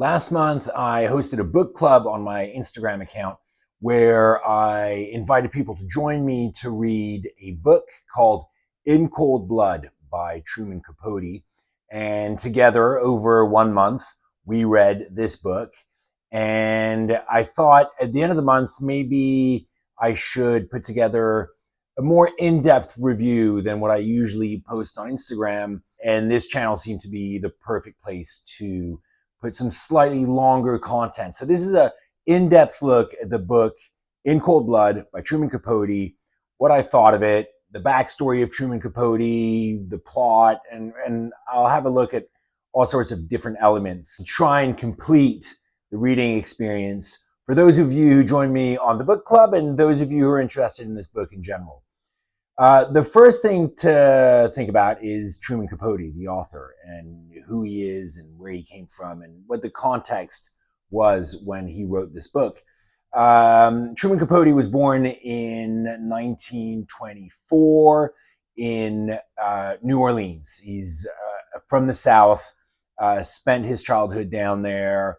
Last month, I hosted a book club on my Instagram account where I invited people to join me to read a book called In Cold Blood by Truman Capote. And together, over 1 month, we read this book. And I thought at the end of the month, maybe I should put together a more in-depth review than what I usually post on Instagram. And this channel seemed to be the perfect place to put some slightly longer content. So this is a in-depth look at the book In Cold Blood by Truman Capote, what I thought of it, the backstory of Truman Capote, the plot, and I'll have a look at all sorts of different elements, try and complete the reading experience for those of you who joined me on the book club and those of you who are interested in this book in general. The first thing to think about is Truman Capote, the author, and who he is and where he came from and what the context was when he wrote this book. Truman Capote was born in 1924 in New Orleans. He's from the South, spent his childhood down there,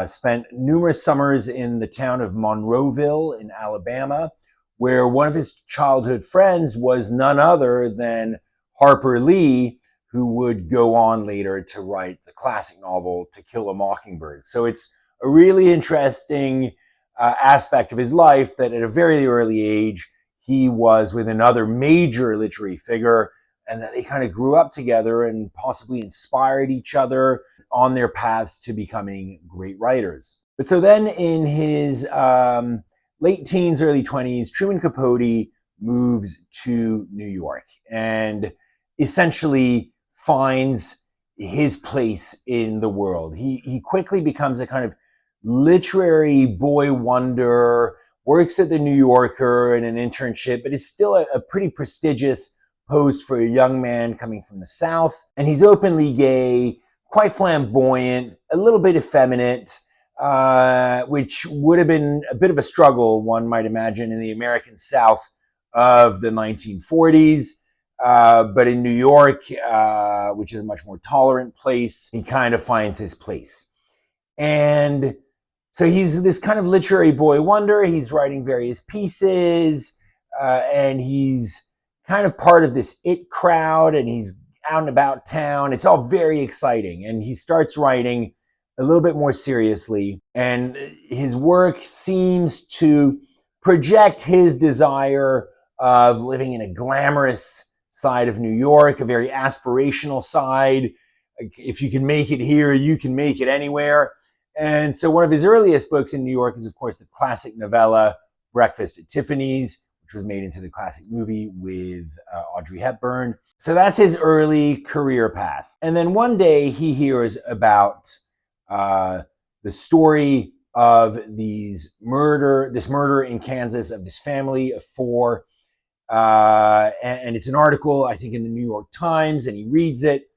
spent numerous summers in the town of Monroeville in Alabama, where one of his childhood friends was none other than Harper Lee, who would go on later to write the classic novel To Kill a Mockingbird. So it's a really interesting aspect of his life that at a very early age, he was with another major literary figure, and that they kind of grew up together and possibly inspired each other on their paths to becoming great writers. But so then in his late teens, early 20s, Truman Capote moves to New York and essentially finds his place in the world. He quickly becomes a kind of literary boy wonder, works at the New Yorker in an internship, but it's still a pretty prestigious post for a young man coming from the South. And he's openly gay, quite flamboyant, a little bit effeminate, which would have been a bit of a struggle, one might imagine, in the American South of the 1940s. But in New York, which is a much more tolerant place, he kind of finds his place. And so he's this kind of literary boy wonder. He's writing various pieces, and he's kind of part of this it crowd, and he's out and about town. It's all very exciting. And he starts writing a little bit more seriously, and his work seems to project his desire of living in a glamorous side of New York, a very aspirational side. If you can make it here, you can make it anywhere. And so one of his earliest books in New York is, of course, the classic novella Breakfast at Tiffany's, which was made into the classic movie with Audrey Hepburn. So that's his early career path. And then one day he hears about the story of this murder in Kansas of this family of four. And it's an article, I think, in the New York Times, and he reads it.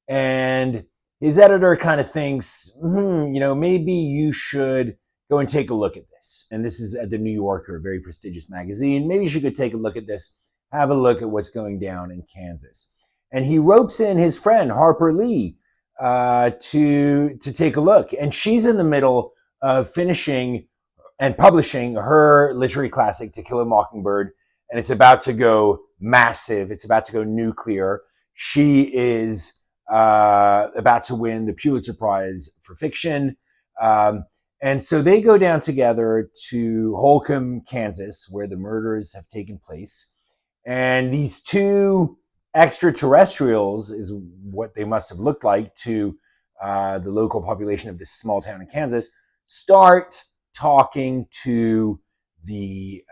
And his editor kind of thinks, maybe you should go and take a look at this. And this is at the New Yorker, a very prestigious magazine. Maybe you should go take a look at this, have a look at what's going down in Kansas. And he ropes in his friend, Harper Lee, to take a look. And she's in the middle of finishing and publishing her literary classic, To Kill a Mockingbird, and it's about to go massive. It's about to go nuclear. She is about to win the Pulitzer Prize for fiction. And so they go down together to Holcomb, Kansas, where the murders have taken place. And these two extraterrestrials is what they must have looked like to the local population of this small town in Kansas, start talking to the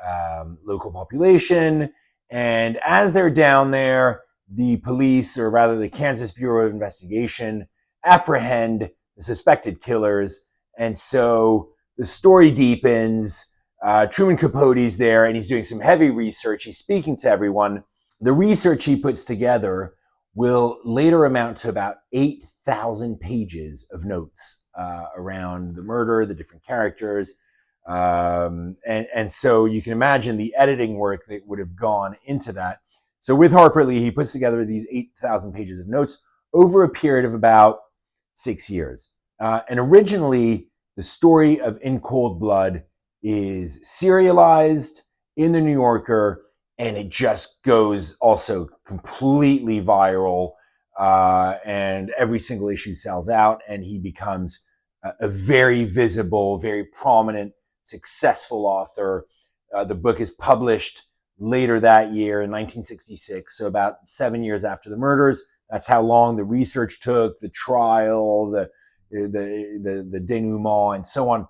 local population. And as they're down there, the police, or rather the Kansas Bureau of Investigation, apprehend the suspected killers. And so the story deepens. Truman Capote's there, and he's doing some heavy research. He's speaking to everyone. The research he puts together will later amount to about 8,000 pages of notes around the murder, the different characters. And so you can imagine the editing work that would have gone into that. So with Harper Lee, he puts together these 8,000 pages of notes over a period of about 6 years. And originally, the story of In Cold Blood is serialized in the New Yorker, and it just goes also completely viral. And every single issue sells out, and he becomes a very visible, very prominent, successful author. The book is published later that year in 1966, so about 7 years after the murders. That's how long the research took, the trial, the denouement, and so on.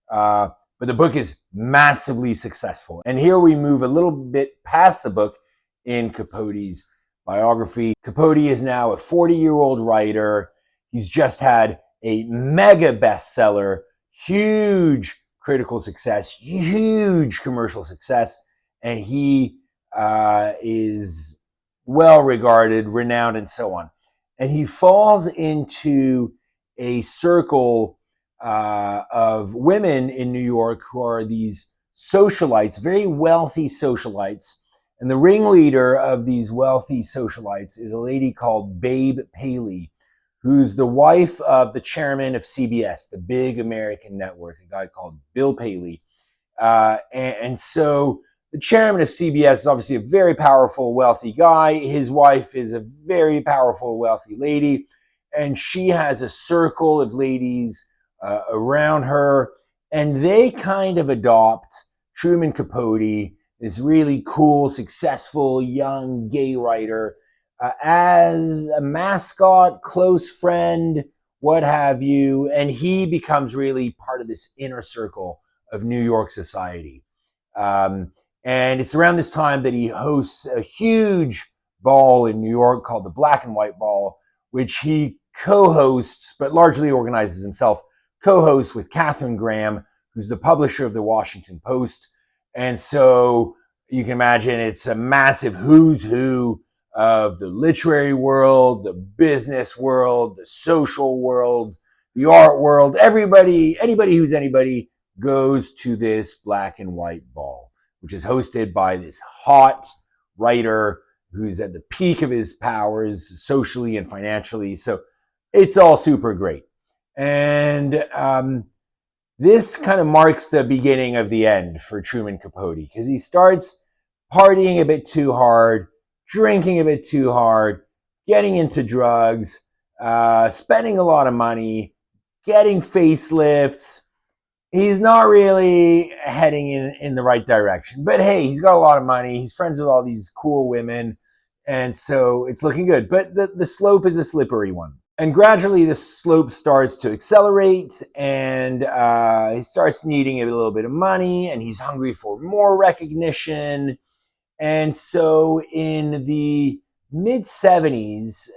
But the book is massively successful. And here we move a little bit past the book in Capote's biography. Capote is now a 40-year-old writer. He's just had a mega bestseller, huge critical success, huge commercial success, and he is well regarded, renowned, and so on. And he falls into a circle of women in New York who are these socialites, very wealthy socialites. And the ringleader of these wealthy socialites is a lady called Babe Paley, who's the wife of the chairman of CBS, the big American network, a guy called Bill Paley. And so the chairman of CBS is obviously a very powerful, wealthy guy. His wife is a very powerful, wealthy lady. And she has a circle of ladies around her. And they kind of adopt Truman Capote, this really cool, successful, young gay writer, as a mascot, close friend, what have you. And he becomes really part of this inner circle of New York society. And it's around this time that he hosts a huge ball in New York called the Black and White Ball, which he co-hosts, but largely organizes himself, co-hosts with Katharine Graham, who's the publisher of the Washington Post. And so you can imagine it's a massive who's who of the literary world, the business world, the social world, the art world. Anybody who's anybody goes to this Black and White Ball, which is hosted by this hot writer who's at the peak of his powers socially and financially. So it's all super great. And this kind of marks the beginning of the end for Truman Capote, because he starts partying a bit too hard, drinking a bit too hard, getting into drugs, spending a lot of money, getting facelifts. He's not really heading in the right direction. But hey, he's got a lot of money. He's friends with all these cool women. And so it's looking good. But the slope is a slippery one. And gradually the slope starts to accelerate, and he starts needing a little bit of money, and he's hungry for more recognition. And so in the mid-70s,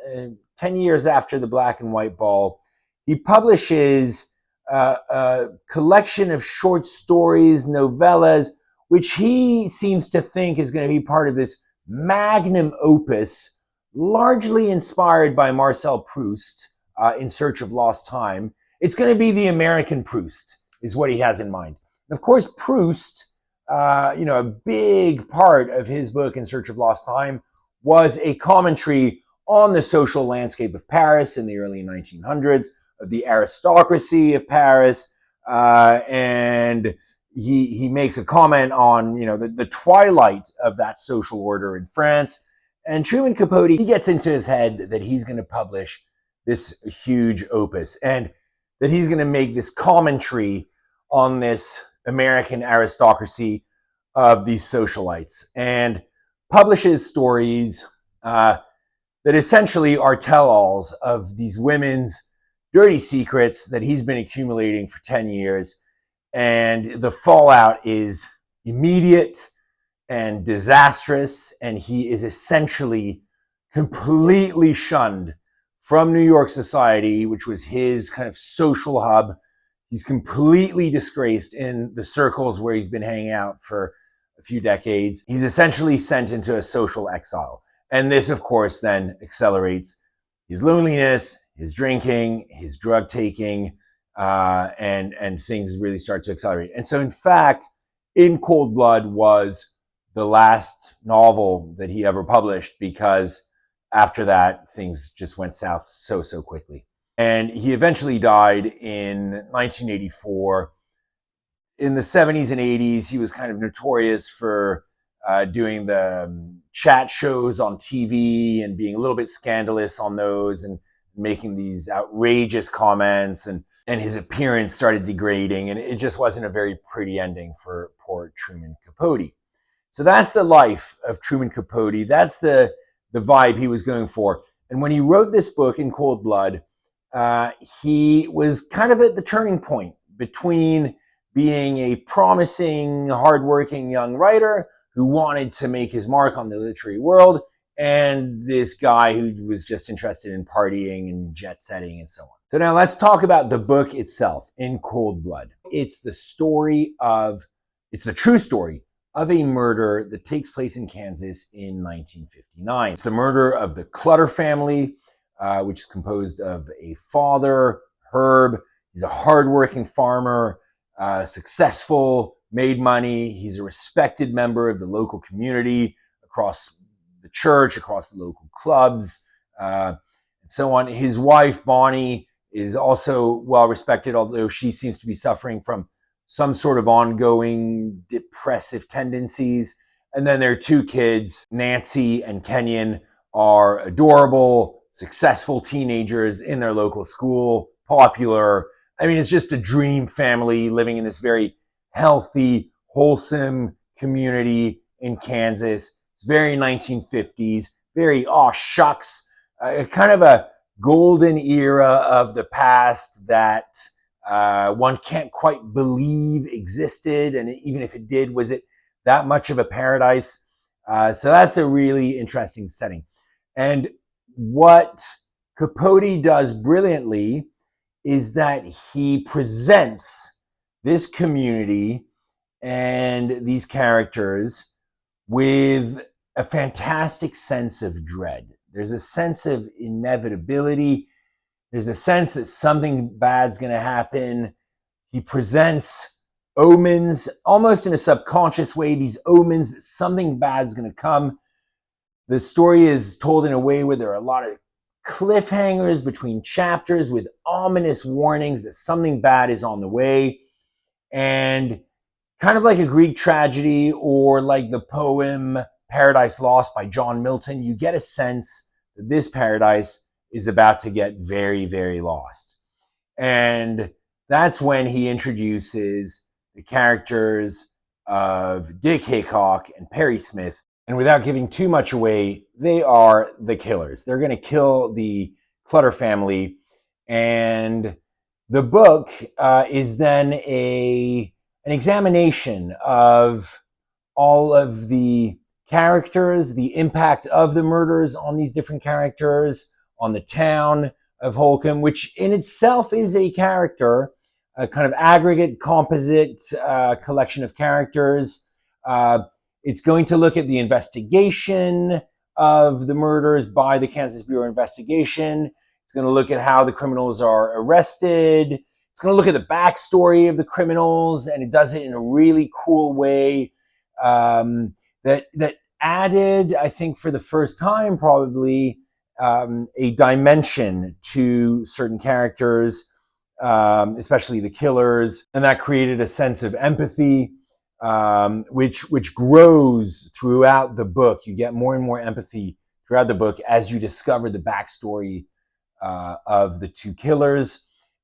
10 years after the Black and White Ball, he publishes a collection of short stories, novellas, which he seems to think is going to be part of this magnum opus, largely inspired by Marcel Proust, In Search of Lost Time. It's going to be the American Proust, is what he has in mind. And of course, Proust, a big part of his book, In Search of Lost Time, was a commentary on the social landscape of Paris in the early 1900s, of the aristocracy of Paris, and he makes a comment on the twilight of that social order in France. And Truman Capote, he gets into his head that he's going to publish this huge opus, and that he's going to make this commentary on this American aristocracy of these socialites, and publishes stories that essentially are tell-alls of these women's dirty secrets that he's been accumulating for 10 years. And the fallout is immediate and disastrous, and he is essentially completely shunned from New York society, which was his kind of social hub. He's completely disgraced in the circles where he's been hanging out for a few decades. He's essentially sent into a social exile. And this, of course, then accelerates his loneliness, his drinking, his drug taking, and things really start to accelerate. And so, in fact, In Cold Blood was the last novel that he ever published, because after that, things just went south so quickly. And he eventually died in 1984. In the 70s and 80s, he was kind of notorious for doing the chat shows on TV and being a little bit scandalous on those and making these outrageous comments, and his appearance started degrading, and it just wasn't a very pretty ending for poor Truman Capote. So that's the life of Truman Capote. That's the vibe he was going for. And when he wrote this book in Cold Blood, he was kind of at the turning point between being a promising, hardworking young writer who wanted to make his mark on the literary world, and this guy who was just interested in partying and jet setting and so on. So now let's talk about the book itself, In Cold Blood. It's the true story of a murder that takes place in Kansas in 1959. It's the murder of the Clutter family, which is composed of a father, Herb. He's a hardworking farmer, successful, made money. He's a respected member of the local community, across the church, across the local clubs, and so on. His wife, Bonnie, is also well respected, although she seems to be suffering from some sort of ongoing depressive tendencies. And then their two kids, Nancy and Kenyon, are adorable, successful teenagers in their local school, popular. I mean, it's just a dream family living in this very healthy, wholesome community in Kansas. It's very 1950s, very, oh, shucks, kind of a golden era of the past that one can't quite believe existed. And even if it did, was it that much of a paradise? So that's a really interesting setting. And what Capote does brilliantly is that he presents this community and these characters with a fantastic sense of dread. There's a sense of inevitability. There's a sense that something bad's going to happen. He presents omens, almost in a subconscious way, these omens that something bad's going to come. The story is told in a way where there are a lot of cliffhangers between chapters with ominous warnings that something bad is on the way. And kind of like a Greek tragedy or like the poem Paradise Lost by John Milton, you get a sense that this paradise is about to get very, very lost. And that's when he introduces the characters of Dick Hickok and Perry Smith. And without giving too much away, they are the killers. They're going to kill the Clutter family. And the book is then an examination of all of the characters, the impact of the murders on these different characters, on the town of Holcomb, which in itself is a character, a kind of aggregate, composite collection of characters. It's going to look at the investigation of the murders by the Kansas Bureau of Investigation. It's going to look at how the criminals are arrested. It's going to look at the backstory of the criminals, and it does it in a really cool way that added, I think, for the first time, probably a dimension to certain characters, especially the killers, and that created a sense of empathy, which grows throughout the book. You get more and more empathy throughout the book as you discover the backstory of the two killers.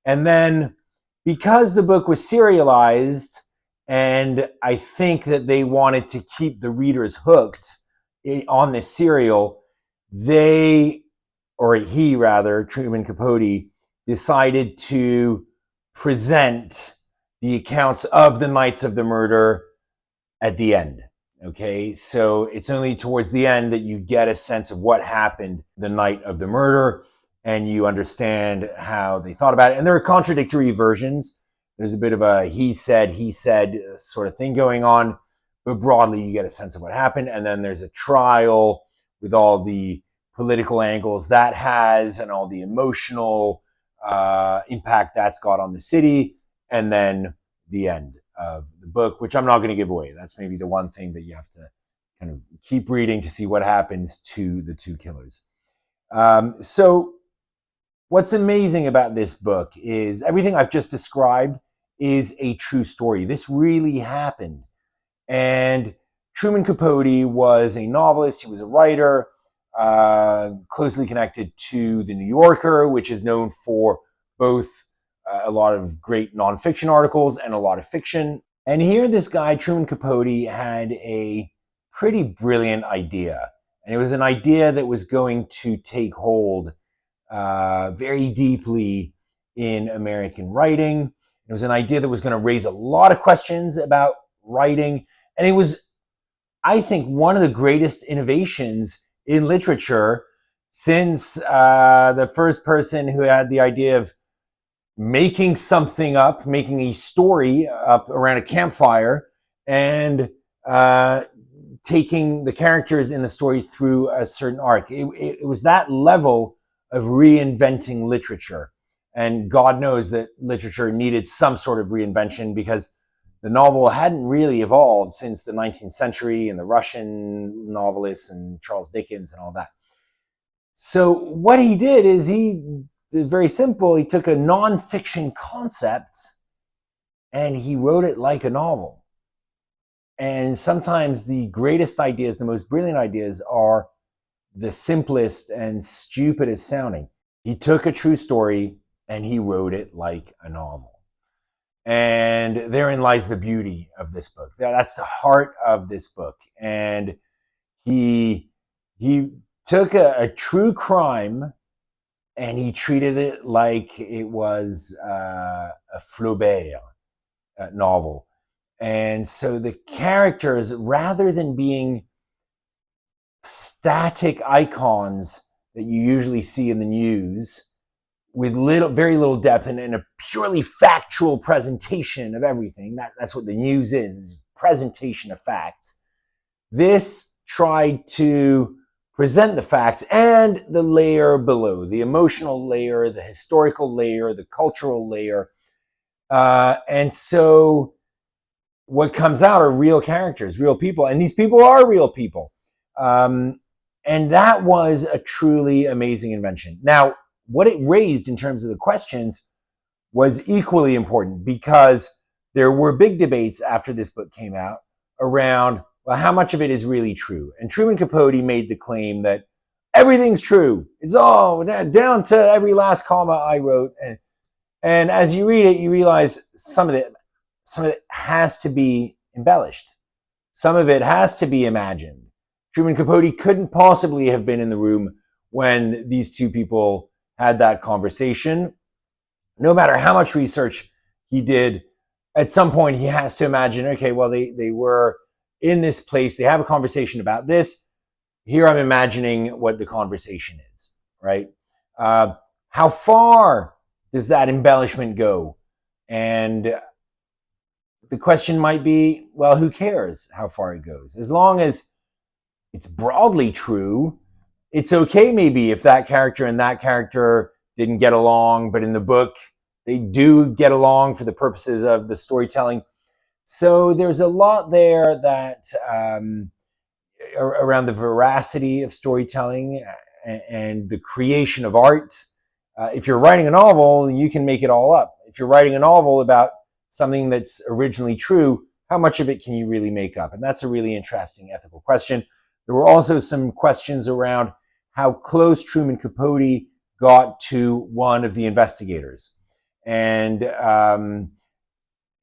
And then, because the book was serialized, and I think that they wanted to keep the readers hooked on this serial, Truman Capote, decided to present the accounts of the nights of the murder at the end. Okay, so it's only towards the end that you get a sense of what happened the night of the murder, and you understand how they thought about it. And there are contradictory versions. There's a bit of a he said sort of thing going on, but broadly you get a sense of what happened. And then there's a trial with all the political angles that has and all the emotional impact that's got on the city. And then the end of the book, which I'm not going to give away. That's maybe the one thing that you have to kind of keep reading to see what happens to the two killers. So What's amazing about this book is everything I've just described is a true story. This really happened. And Truman Capote was a novelist. He was a writer, closely connected to The New Yorker, which is known for both a lot of great nonfiction articles and a lot of fiction. And here, this guy, Truman Capote, had a pretty brilliant idea. And it was an idea that was going to take hold very deeply in American writing. It was an idea that was going to raise a lot of questions about writing. And it was, I think, one of the greatest innovations in literature since the first person who had the idea of making something up, making a story up around a campfire, and taking the characters in the story through a certain arc. It was that level of reinventing literature. And God knows that literature needed some sort of reinvention because the novel hadn't really evolved since the 19th century and the Russian novelists and Charles Dickens and all that. So what he did is he did very simple. He took a nonfiction concept and he wrote it like a novel. And sometimes the greatest ideas, the most brilliant ideas, are the simplest and stupidest sounding. He took a true story and he wrote it like a novel. And therein lies the beauty of this book. That's the heart of this book. And he took a true crime and he treated it like it was a Flaubert novel. And so the characters, rather than being static icons that you usually see in the news, with very little depth and a purely factual presentation of everything. That's what the news is presentation of facts. This tried to present the facts and the layer below, the emotional layer, the historical layer, the cultural layer. And so what comes out are real characters, real people. And these people are real people. And that was a truly amazing invention. Now, what it raised in terms of the questions was equally important because there were big debates after this book came out around, well, how much of it is really true? And Truman Capote made the claim that everything's true. It's all down to every last comma I wrote. And as you read it, you realize some of it has to be embellished. Some of it has to be imagined. Truman Capote couldn't possibly have been in the room when these two people had that conversation. No matter how much research he did, at some point he has to imagine, okay, well, they were in this place. They have a conversation about this. Here I'm imagining what the conversation is, right? How far does that embellishment go? And the question might be, well, who cares how far it goes? As long as it's broadly true, it's okay maybe if that character and that character didn't get along, but in the book, they do get along for the purposes of the storytelling. So there's a lot there that around the veracity of storytelling and the creation of art. If you're writing a novel, you can make it all up. If you're writing a novel about something that's originally true, how much of it can you really make up? And that's a really interesting ethical question. There were also some questions around how close Truman Capote got to one of the investigators. And then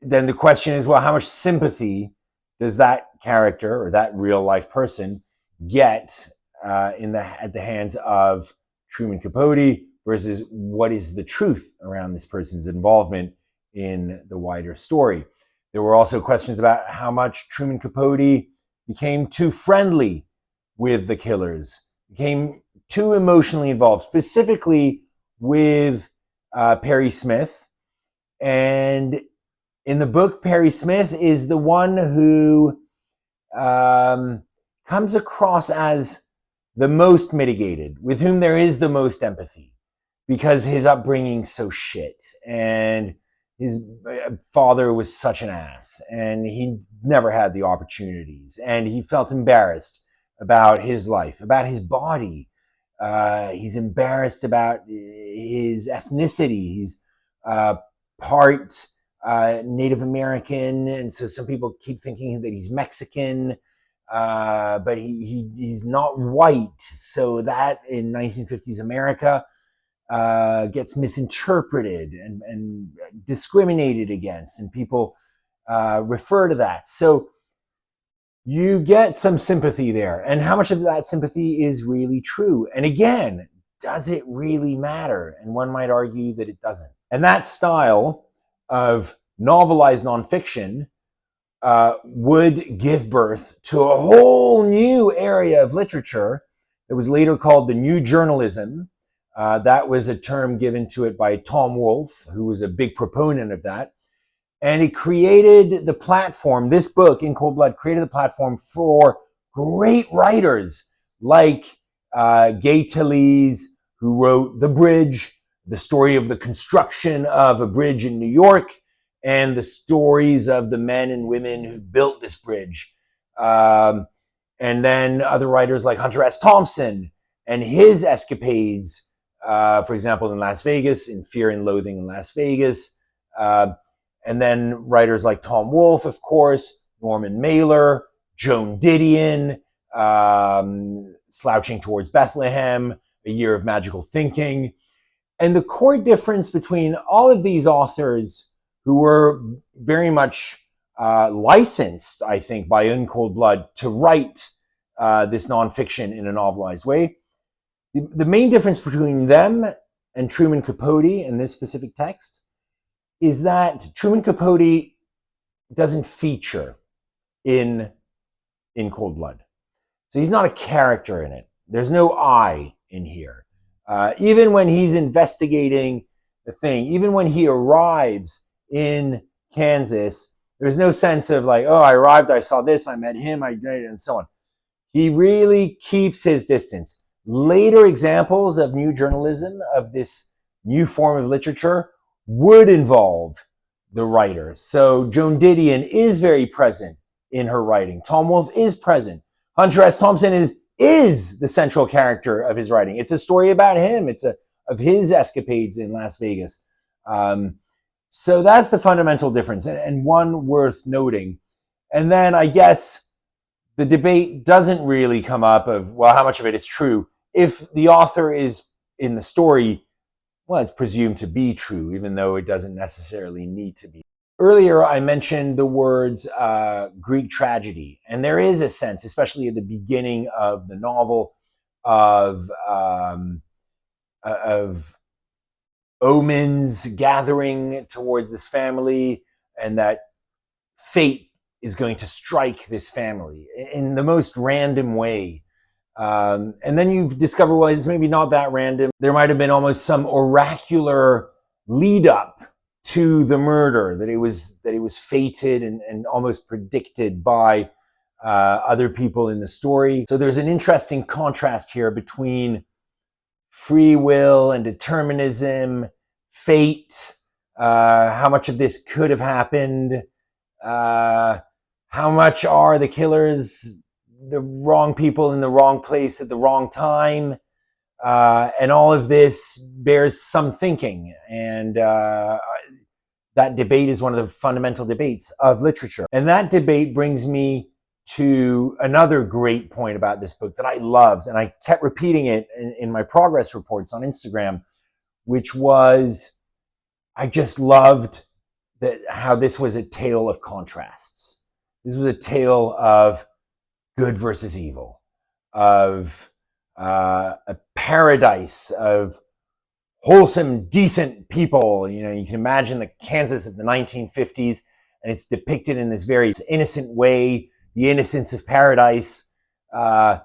the question is, well, how much sympathy does that character or that real life person get at the hands of Truman Capote versus what is the truth around this person's involvement in the wider story? There were also questions about how much Truman Capote became too friendly with the killers, became too emotionally involved, specifically with Perry Smith. And in the book, Perry Smith is the one who comes across as the most mitigated, with whom there is the most empathy, because his upbringing's so shit, and his father was such an ass, and he never had the opportunities, and he felt embarrassed about his life, about his body. He's embarrassed about his ethnicity. He's part Native American, and so some people keep thinking that he's Mexican, but he's not white. So that in 1950s America gets misinterpreted and discriminated against, and people refer to that. So you get some sympathy there. And how much of that sympathy is really true? And again, does it really matter? And one might argue that it doesn't. And that style of novelized nonfiction would give birth to a whole new area of literature that was later called the New Journalism. That was a term given to it by Tom Wolfe, who was a big proponent of that. And it created the platform, this book, In Cold Blood, created the platform for great writers like Gay Talese, who wrote The Bridge, the story of the construction of a bridge in New York, and the stories of the men and women who built this bridge. And then other writers like Hunter S. Thompson and his escapades, for example, in Las Vegas, in Fear and Loathing in Las Vegas. And then writers like Tom Wolfe, of course, Norman Mailer, Joan Didion, Slouching Towards Bethlehem, A Year of Magical Thinking. And the core difference between all of these authors, who were very much licensed, I think, by In Cold Blood to write this nonfiction in a novelized way, the main difference between them and Truman Capote in this specific text is that Truman Capote doesn't feature in Cold Blood. So he's not a character in it. There's no I in here. Even when he's investigating the thing, even when he arrives in Kansas, there's no sense of like, oh, I arrived, I saw this, I met him, I did it, and so on. He really keeps his distance. Later examples of new journalism, of this new form of literature, would involve the writer. So Joan Didion is very present in her writing. Tom Wolfe is present. Hunter S. Thompson is the central character of his writing. It's a story about him. It's of his escapades in Las Vegas. So that's the fundamental difference, and one worth noting. And then I guess the debate doesn't really come up of, well, how much of it is true? If the author is in the story, well, it's presumed to be true, even though it doesn't necessarily need to be. Earlier, I mentioned the words Greek tragedy, and there is a sense, especially at the beginning of the novel, of omens gathering towards this family, and that fate is going to strike this family in the most random way. And then you've discovered, well, it's maybe not that random. There might have been almost some oracular lead up to the murder, that it was fated and almost predicted by other people in the story. So there's an interesting contrast here between free will and determinism, fate, how much of this could have happened, how much are the killers the wrong people in the wrong place at the wrong time, and all of this bears some thinking, and that debate is one of the fundamental debates of literature. And that debate brings me to another great point about this book that I loved, and I kept repeating it in my progress reports on Instagram, which was, I just loved how this was a tale of contrasts. This was a tale of good versus evil, of a paradise of wholesome, decent people. You know, you can imagine the Kansas of the 1950s, and it's depicted in this very innocent way, the innocence of paradise. And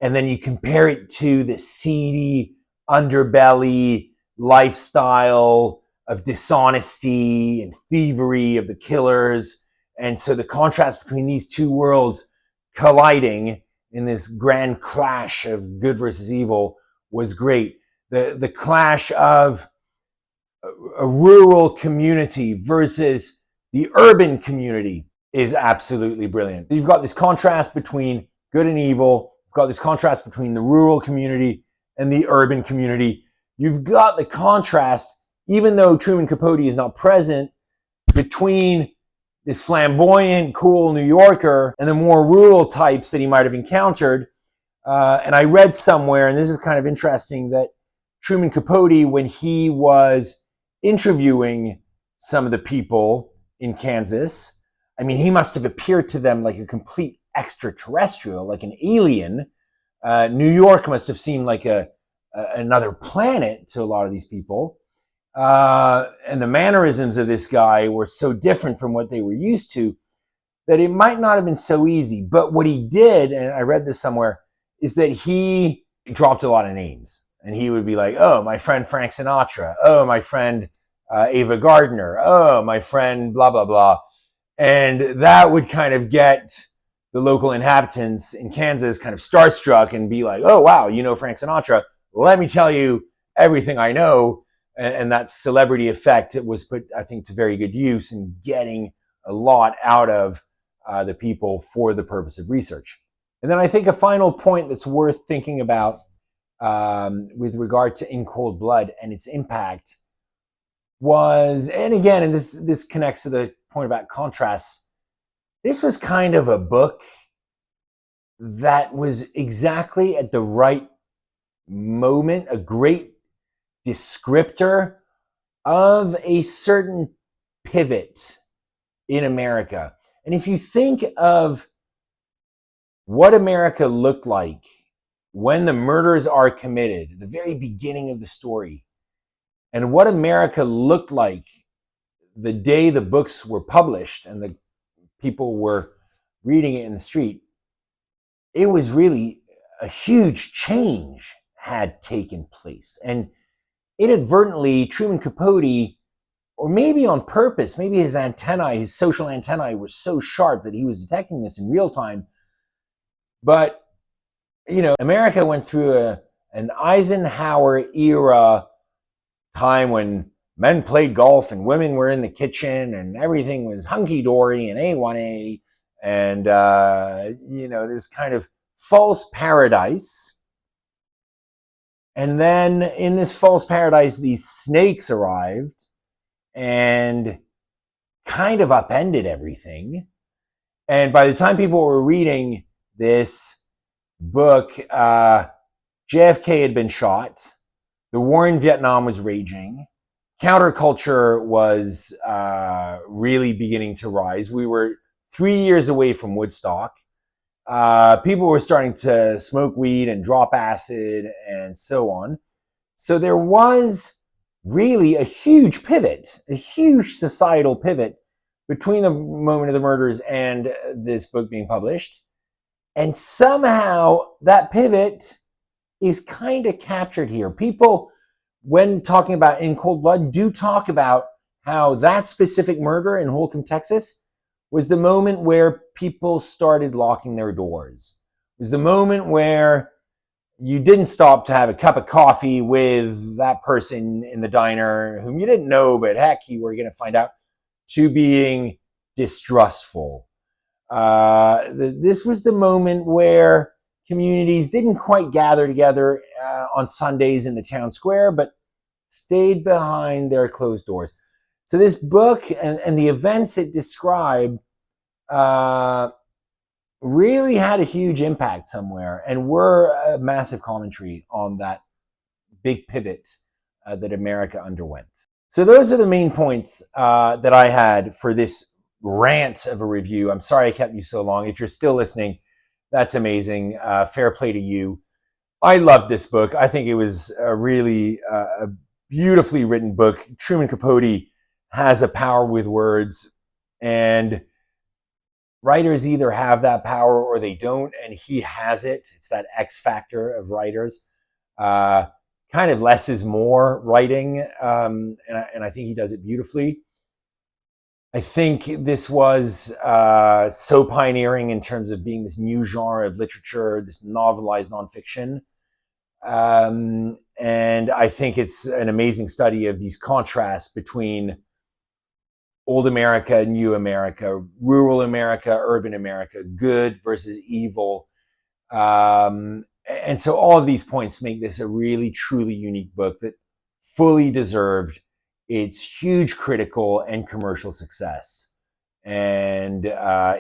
then you compare it to the seedy underbelly lifestyle of dishonesty and thievery of the killers. And so the contrast between these two worlds colliding in this grand clash of good versus evil was great. The clash of a rural community versus the urban community is absolutely brilliant. You've got this contrast between good and evil. You've got this contrast between the rural community and the urban community. You've got the contrast, even though Truman Capote is not present, between this flamboyant, cool New Yorker and the more rural types that he might have encountered. And I read somewhere, and this is kind of interesting, that Truman Capote, when he was interviewing some of the people in Kansas, I mean, he must have appeared to them like a complete extraterrestrial, like an alien. New York must have seemed like another planet to a lot of these people. And the mannerisms of this guy were so different from what they were used to that it might not have been so easy. But what he did, and I read this somewhere, is that he dropped a lot of names. And he would be like, oh, my friend Frank Sinatra. Oh, my friend Ava Gardner. Oh, my friend blah, blah, blah. And that would kind of get the local inhabitants in Kansas kind of starstruck and be like, oh, wow, you know Frank Sinatra. Let me tell you everything I know. And that celebrity effect was put, I think, to very good use in getting a lot out of the people for the purpose of research. And then I think a final point that's worth thinking about with regard to In Cold Blood and its impact was, and again, and this connects to the point about contrasts, this was kind of a book that was exactly at the right moment, a great descriptor of a certain pivot in America. And if you think of what America looked like when the murders are committed, the very beginning of the story, and what America looked like the day the books were published and the people were reading it in the street, it was really a huge change had taken place. And inadvertently, Truman Capote, or maybe on purpose, maybe his antennae, his social antennae were so sharp that he was detecting this in real time. But, you know, America went through an Eisenhower era time when men played golf and women were in the kitchen and everything was hunky-dory and A1A and, you know, this kind of false paradise. And then in this false paradise, these snakes arrived and kind of upended everything. And by the time people were reading this book, JFK had been shot. The war in Vietnam was raging. Counterculture was really beginning to rise. We were 3 years away from Woodstock. People were starting to smoke weed and drop acid and so on. So there was really a huge pivot, a huge societal pivot between the moment of the murders and this book being published. And somehow that pivot is kind of captured here. People, when talking about In Cold Blood, do talk about how that specific murder in Holcomb, Texas, was the moment where people started locking their doors. It was the moment where you didn't stop to have a cup of coffee with that person in the diner whom you didn't know, but heck, you were going to find out, to being distrustful. This was the moment where communities didn't quite gather together on Sundays in the town square, but stayed behind their closed doors. So this book and the events it described really had a huge impact somewhere and were a massive commentary on that big pivot that America underwent. So those are the main points that I had for this rant of a review. I'm sorry I kept you so long. If you're still listening, that's amazing. Fair play to you. I loved this book. I think it was really a beautifully written book. Truman Capote has a power with words, and writers either have that power or they don't, and he has it. It's that X factor of writers. Kind of less is more writing, and I think he does it beautifully. I think this was so pioneering in terms of being this new genre of literature, this novelized nonfiction. And I think it's an amazing study of these contrasts between old America, new America, rural America, urban America, good versus evil. And so all of these points make this a really, truly unique book that fully deserved its huge critical and commercial success, and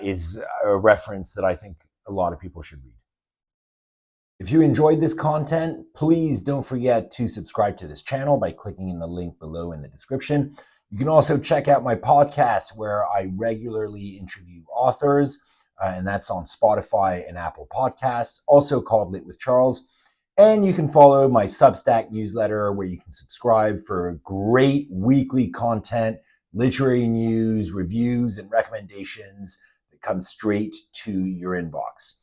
is a reference that I think a lot of people should read. If you enjoyed this content, please don't forget to subscribe to this channel by clicking in the link below in the description. You can also check out my podcast where I regularly interview authors, and that's on Spotify and Apple Podcasts, also called Lit with Charles. And you can follow my Substack newsletter where you can subscribe for great weekly content, literary news, reviews, and recommendations that come straight to your inbox.